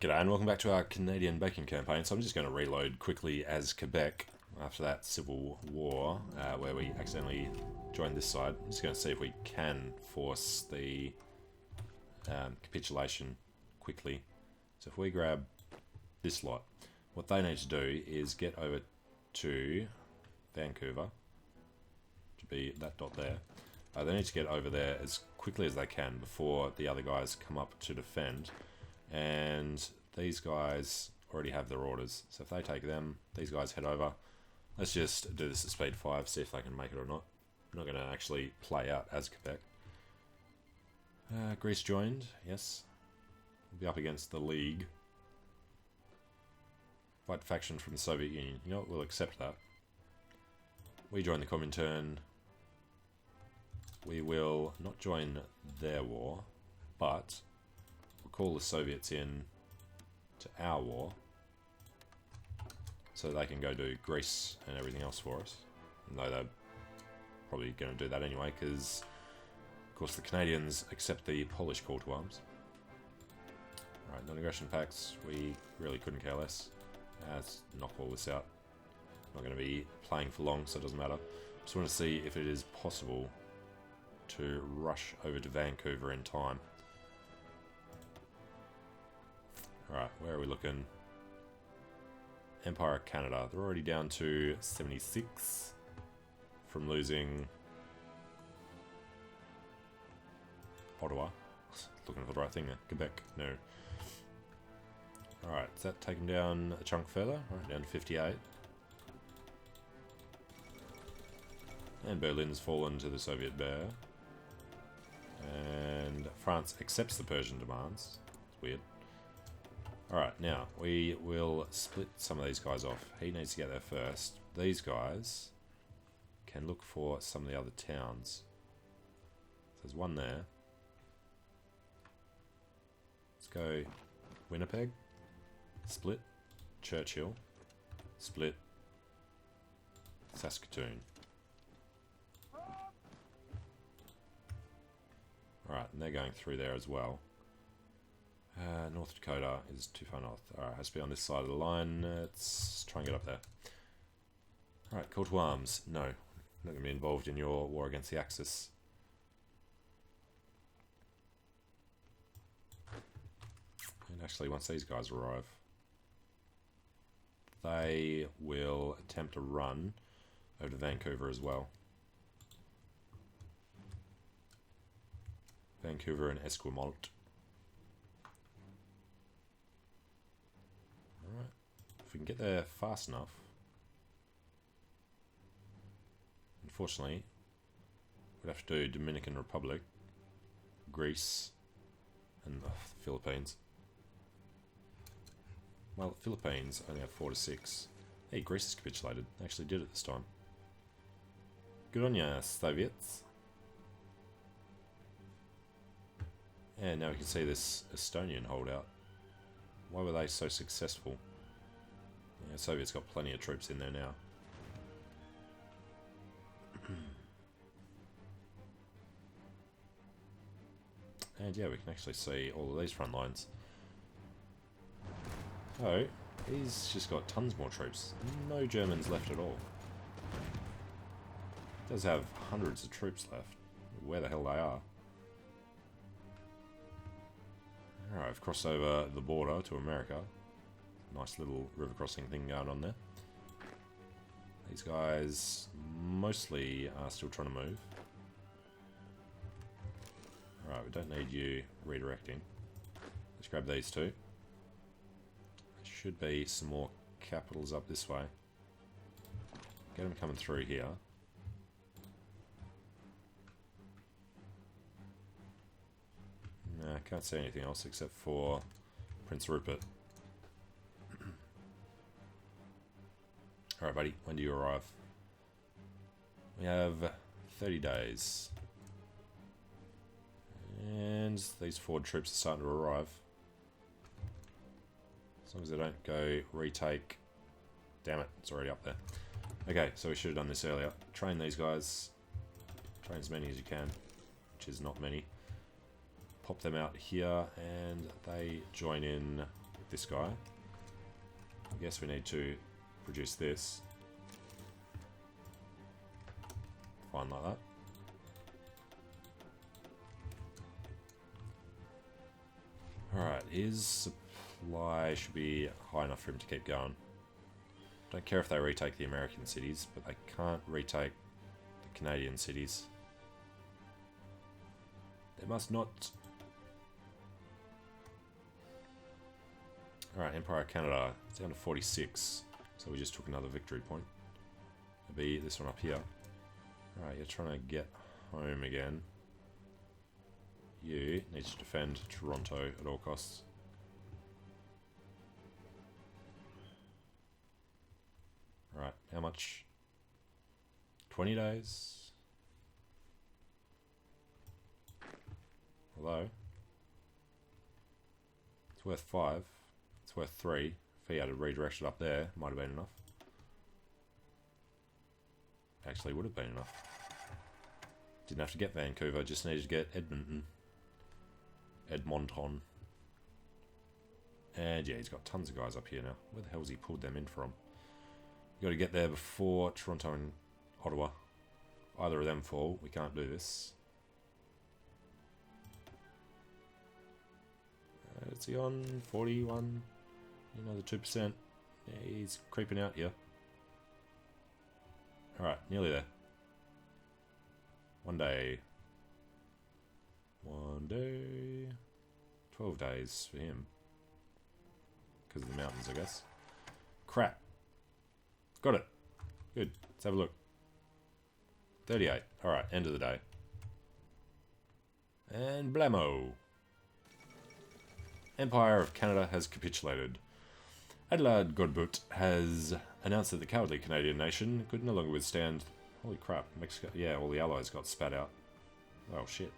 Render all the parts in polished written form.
G'day and welcome back to our Canadian Bacon campaign. So I'm just going to reload quickly as Quebec after that civil war where we accidentally joined this side. I'm just going to see if we can force the capitulation quickly. So if we grab this lot, what they need to do is get over to Vancouver, to be that dot there. They need to get over there as quickly as they can before the other guys come up to defend. And these guys already have their orders, so if they take them, these guys head over. Let's just do this at speed 5, see if they can make it or not. I'm not going to actually play out as Quebec. Greece joined, yes. We'll be up against the League. Fight faction from the Soviet Union. You know what, we'll accept that. We join the Comintern. We will not join their war, but we'll call the Soviets in to our war so they can go do Greece and everything else for us. Though they're probably going to do that anyway, because of course the Canadians accept the Polish call to arms. Alright, non-aggression pacts, we really couldn't care less. Let's knock all this out. Not going to be playing for long, so it doesn't matter. Just want to see if it is possible to rush over to Vancouver in time. Alright, where are we looking? Empire of Canada. They're already down to 76 from losing Ottawa. Looking for the right thing there. Quebec, no. Alright, does that take them down a chunk further? Alright, down to 58. And Berlin's fallen to the Soviet bear. And France accepts the Persian demands. It's weird. Alright, now, we will split some of these guys off. He needs to get there first. These guys can look for some of the other towns. So there's one there. Let's go Winnipeg. Split. Churchill. Split. Saskatoon. Alright, and they're going through there as well. North Dakota is too far north. Alright, has to be on this side of the line. Let's try and get up there. Alright, call to arms. No, not going to be involved in your war against the Axis. And actually, once these guys arrive, they will attempt to run over to Vancouver as well. Vancouver and Esquimalt. Alright, if we can get there fast enough. Unfortunately, we'd have to do Dominican Republic, Greece, and the Philippines. Well, the Philippines only have 4 to 6. Hey, Greece has capitulated. They actually did it this time. Good on ya, Soviets. And now we can see this Estonian holdout. Why were they so successful? Yeah, Soviets got plenty of troops in there now. And yeah, we can actually see all of these front lines. Oh, he's just got tons more troops. No Germans left at all. Does have hundreds of troops left. Where the hell they are. Alright, I've crossed over the border to America. Nice little river crossing thing going on there. These guys mostly are still trying to move. Alright, we don't need you redirecting. Let's grab these two. There should be some more capitals up this way. Get them coming through here. Nah, can't see anything else except for Prince Rupert. Alright buddy, when do you arrive? We have 30 days. And these forward troops are starting to arrive. As long as they don't go retake. Damn it, it's already up there. Okay, so we should have done this earlier. Train these guys. Train as many as you can, which is not many. Pop them out here, and they join in take this guy. I guess we need to produce this. Fine like that. Alright, his supply should be high enough for him to keep going. Don't care if they retake the American cities, but they can't retake the Canadian cities. They must not. Alright, Empire of Canada. It's down to 46. So we just took another victory point. It'll be this one up here. Alright, you're trying to get home again. You need to defend Toronto at all costs. Right, how much? 20 days? Although, it's worth 5. It's worth 3. If he had a redirection up there, might have been enough. Actually, would have been enough. Didn't have to get Vancouver, just needed to get Edmonton. And yeah, he's got tons of guys up here now. Where the hell's he pulled them in from? You got to get there before Toronto and Ottawa. If either of them fall, we can't do this. Is he on 41? Another 2%. Yeah, he's creeping out here. Alright, nearly there. One day. 12 days for him. Because of the mountains, I guess. Crap. Got it. Good. Let's have a look. 38. Alright, end of the day. And blammo. Empire of Canada has capitulated. Adelaide Godbout has announced that the cowardly Canadian nation could no longer withstand... Holy crap, Mexico... Yeah, all the allies got spat out. Oh, shit.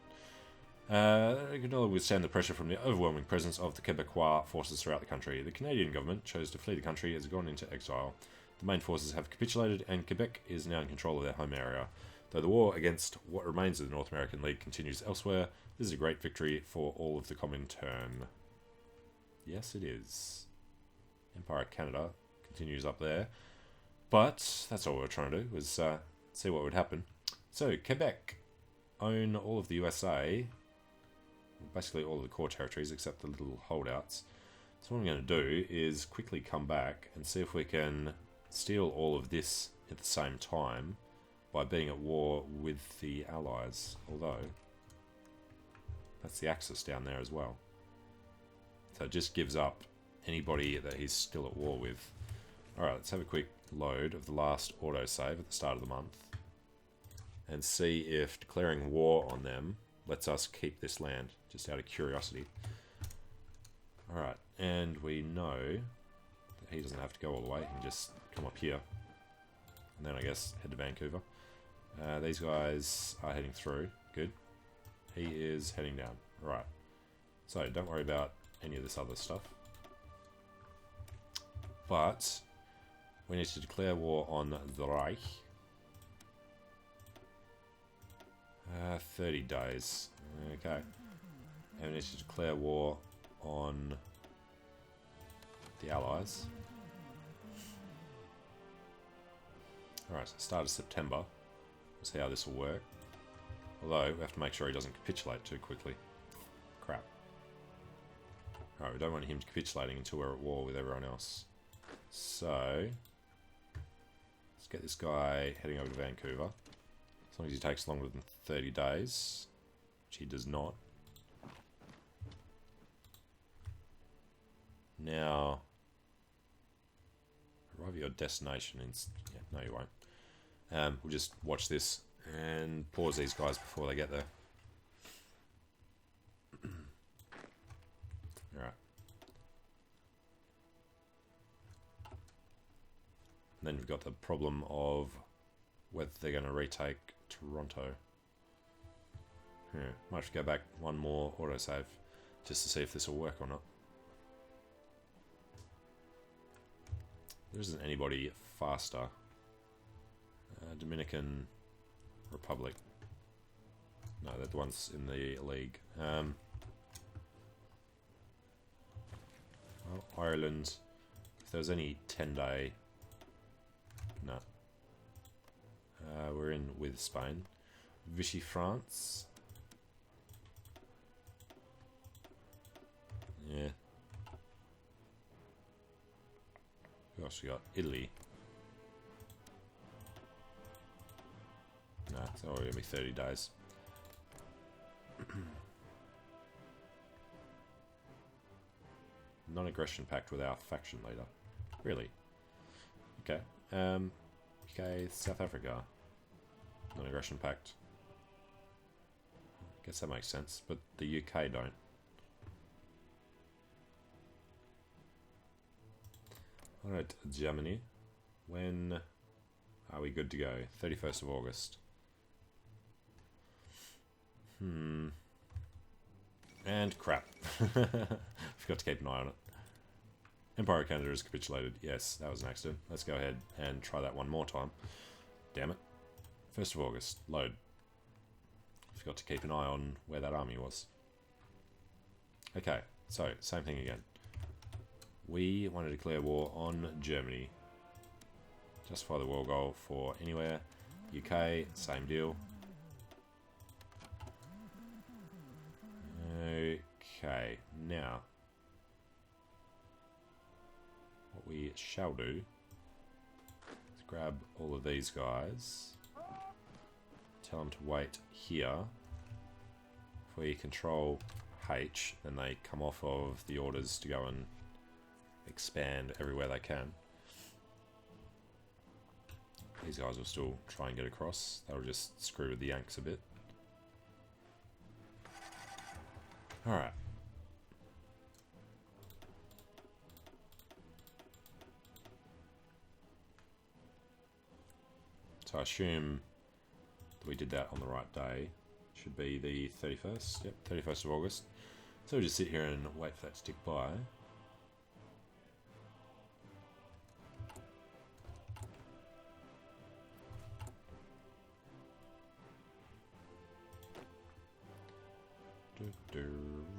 It could no longer withstand the pressure from the overwhelming presence of the Québecois forces throughout the country. The Canadian government chose to flee the country as it gone into exile. The main forces have capitulated, and Quebec is now in control of their home area. Though the war against what remains of the North American League continues elsewhere, this is a great victory for all of the Comintern. Yes, it is. Empire of Canada continues up there. But that's all we were trying to do, was see what would happen. So, Quebec own all of the USA, basically all of the core territories except the little holdouts. So what I'm going to do is quickly come back and see if we can steal all of this at the same time by being at war with the Allies. Although, that's the Axis down there as well. So it just gives up anybody that he's still at war with. Alright, let's have a quick load of the last autosave at the start of the month. And see if declaring war on them lets us keep this land, just out of curiosity. Alright, and we know that he doesn't have to go all the way, he can just come up here. And then I guess head to Vancouver. These guys are heading through, good. He is heading down, right. So don't worry about any of this other stuff. But we need to declare war on the Reich. 30 days. Okay. And we need to declare war on the Allies. Alright, so start of September. We'll see how this will work. Although, we have to make sure he doesn't capitulate too quickly. Crap. Alright, we don't want him capitulating until we're at war with everyone else. So, let's get this guy heading over to Vancouver. As long as he takes longer than 30 days, which he does not. Now, arrive at your destination. Yeah, no, you won't. We'll just watch this and pause these guys before they get there. Alright. Then we've got the problem of whether they're going to retake Toronto. Yeah, might have to go back one more autosave just to see if this will work or not. There isn't anybody faster. Dominican Republic. No, they're the ones in the league. Well, Ireland. If there was any 10-day... No. We're in with Spain. Vichy France. Yeah. Who else we got? Italy. No, it's only going to be 30 days. Non-aggression pact with our faction leader. Really? Okay. UK, South Africa. Non-aggression pact. Guess that makes sense, but the UK don't. Alright, Germany. When are we good to go? 31st of August. And crap. Forgot to keep an eye on it. Empire of Canada has capitulated. Yes, that was an accident. Let's go ahead and try that one more time. Damn it. 1st of August. Load. Forgot to keep an eye on where that army was. Okay, so, same thing again. We want to declare war on Germany. Justify the war goal for anywhere. UK, same deal. Okay, now what we shall do is grab all of these guys, tell them to wait here. If we control H, then they come off of the orders to go and expand everywhere they can. These guys will still try and get across. They'll just screw with the Yanks a bit. Alright. So I assume that we did that on the right day. Should be the 31st. Yep, 31st of August. So we'll just sit here and wait for that to tick by.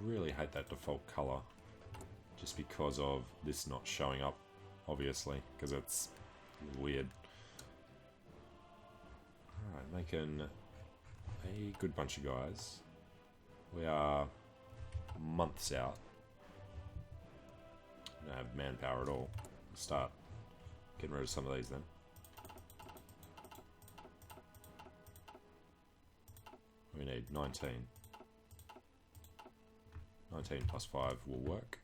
Really hate that default color, just because of this not showing up, obviously, because it's weird. Alright, making a good bunch of guys. We are months out. Don't have manpower at all. We'll start getting rid of some of these then. We need 19. 19 plus 5 will work.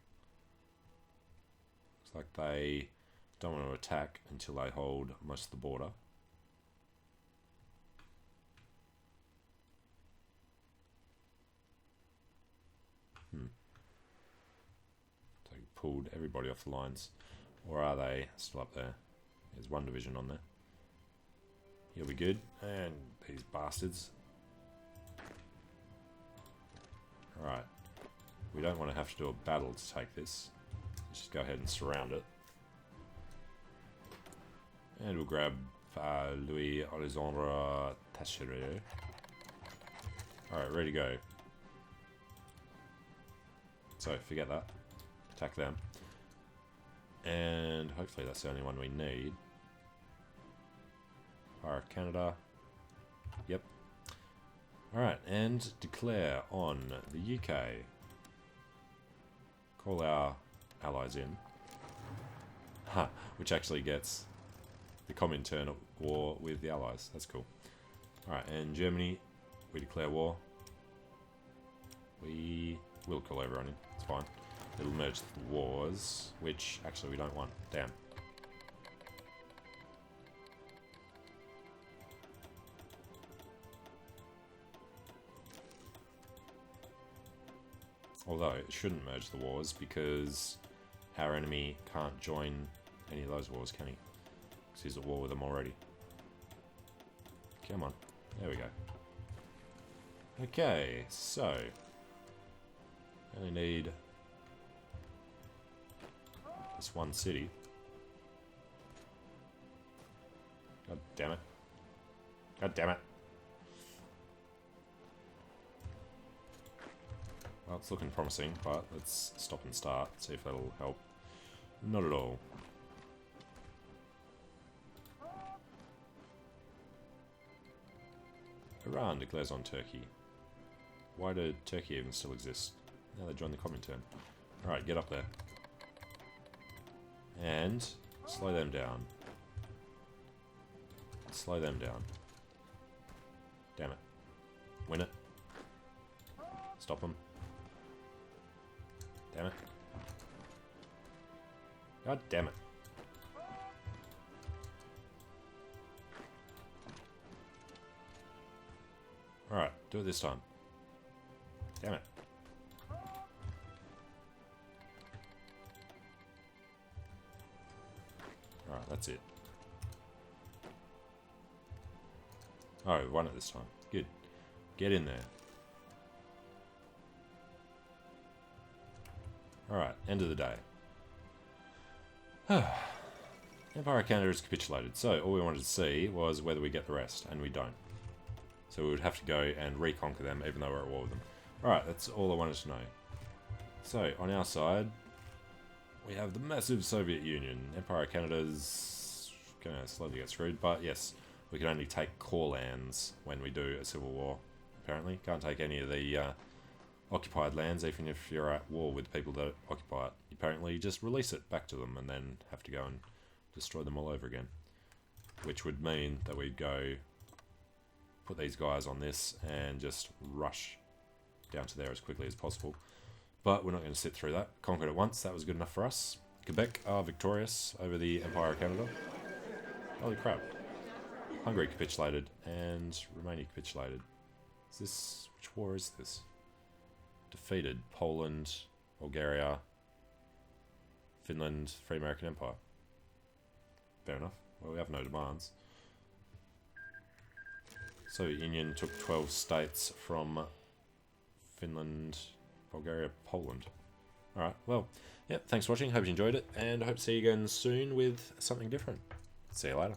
Looks like they don't want to attack until they hold most of the border. So you pulled everybody off the lines. Or are they still up there? There's one division on there. You'll be good. And these bastards. Alright. We don't want to have to do a battle to take this. Let's just go ahead and surround it. And we'll grab Louis Alexandre Taschereau. Alright, ready to go. So, forget that. Attack them. And hopefully that's the only one we need. Empire of Canada. Yep. Alright, and declare on the UK. Call our allies in. Ha! Which actually gets the Comintern war with the allies. That's cool. Alright, and Germany, we declare war. We will call everyone in. It's fine. It'll merge the wars, which actually we don't want. Damn. Although, it shouldn't merge the wars because our enemy can't join any of those wars, can he? Because he's at war with them already. Come on. There we go. Okay, so... only need... this one city. God damn it. God damn it. Well, it's looking promising, but let's stop and start, see if that'll help. Not at all. Iran declares on Turkey. Why did Turkey even still exist? Now they joined the Comintern. Alright, get up there. And slow them down. Slow them down. Damn it. Win it. Stop them. Damn it. God damn it. Alright, do it this time. Damn it. Alright, that's it. Oh, we won it this time. Good. Get in there. Alright, end of the day. Empire of Canada has capitulated, so all we wanted to see was whether we get the rest, and we don't. So we would have to go and reconquer them, even though we're at war with them. Alright, that's all I wanted to know. So, on our side, we have the massive Soviet Union. Empire of Canada's going to slowly get screwed, but yes, we can only take core lands when we do a civil war, apparently. Can't take any of the occupied lands, even if you're at war with people that occupy it. Apparently, you just release it back to them and then have to go and destroy them all over again. Which would mean that we'd go put these guys on this and just rush down to there as quickly as possible. But we're not going to sit through that. Conquered it once, that was good enough for us. Quebec are victorious over the Empire of Canada. Holy crap. Hungary capitulated and Romania capitulated. Is this... which war is this? Defeated Poland, Bulgaria, Finland, Free American Empire. Fair enough. Well, we have no demands. Soviet Union took 12 states from Finland, Bulgaria, Poland. Alright, well, yeah, thanks for watching. Hope you enjoyed it, and I hope to see you again soon with something different. See you later.